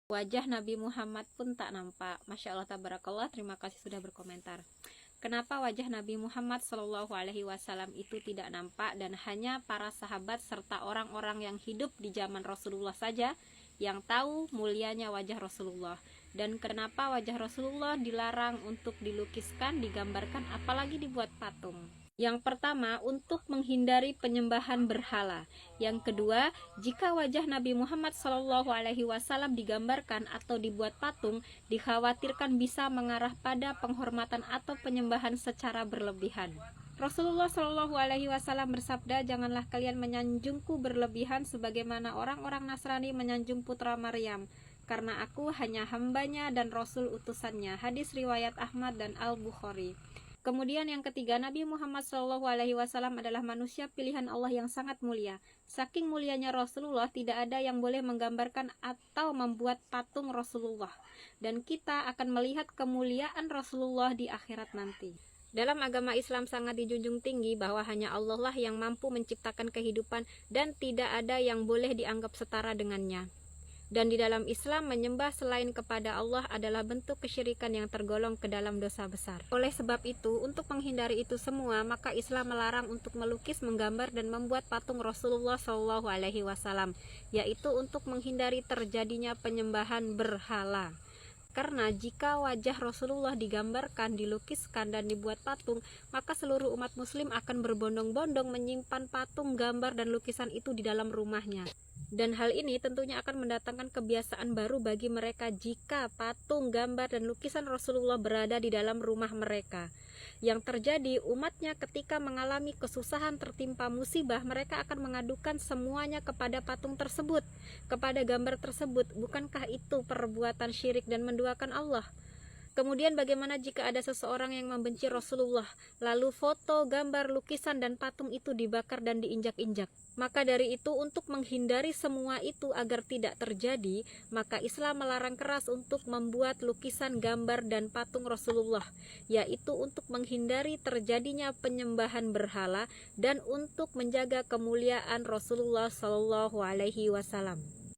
Wajah Nabi Muhammad pun tak nampak. Masya Allah, tabarakallah. Terima kasih sudah berkomentar. Kenapa wajah Nabi Muhammad Shallallahu Alaihi Wasallam itu tidak nampak dan hanya para sahabat serta orang-orang yang hidup di zaman Rasulullah saja yang tahu mulianya wajah Rasulullah? Dan kenapa wajah Rasulullah dilarang untuk dilukiskan, digambarkan, apalagi dibuat patung? Yang pertama, untuk menghindari penyembahan berhala. Yang kedua, jika wajah Nabi Muhammad SAW digambarkan atau dibuat patung, dikhawatirkan bisa mengarah pada penghormatan atau penyembahan secara berlebihan. Rasulullah SAW bersabda, "Janganlah kalian menyanjungku berlebihan sebagaimana orang-orang Nasrani menyanjung putra Maryam, karena aku hanya hambanya dan Rasul utusannya." Hadis riwayat Ahmad dan Al-Bukhari. Kemudian yang ketiga, Nabi Muhammad SAW adalah manusia pilihan Allah yang sangat mulia. Saking mulianya Rasulullah, tidak ada yang boleh menggambarkan atau membuat patung Rasulullah. Dan kita akan melihat kemuliaan Rasulullah di akhirat nanti. Dalam agama Islam sangat dijunjung tinggi bahwa hanya Allah lah yang mampu menciptakan kehidupan dan tidak ada yang boleh dianggap setara dengannya. Dan di dalam Islam, menyembah selain kepada Allah adalah bentuk kesyirikan yang tergolong ke dalam dosa besar. Oleh sebab itu, untuk menghindari itu semua, maka Islam melarang untuk melukis, menggambar, dan membuat patung Rasulullah SAW, yaitu untuk menghindari terjadinya penyembahan berhala. Karena jika wajah Rasulullah digambarkan, dilukiskan, dan dibuat patung, maka seluruh umat muslim akan berbondong-bondong menyimpan patung, gambar, dan lukisan itu di dalam rumahnya. Dan hal ini tentunya akan mendatangkan kebiasaan baru bagi mereka jika patung, gambar, dan lukisan Rasulullah berada di dalam rumah mereka. Yang terjadi, umatnya ketika mengalami kesusahan, tertimpa musibah, mereka akan mengadukan semuanya kepada patung tersebut, kepada gambar tersebut. Bukankah itu perbuatan syirik dan menduakan Allah? Kemudian bagaimana jika ada seseorang yang membenci Rasulullah, lalu foto, gambar, lukisan, dan patung itu dibakar dan diinjak-injak? Maka dari itu, untuk menghindari semua itu agar tidak terjadi, maka Islam melarang keras untuk membuat lukisan, gambar, dan patung Rasulullah, yaitu untuk menghindari terjadinya penyembahan berhala dan untuk menjaga kemuliaan Rasulullah SAW.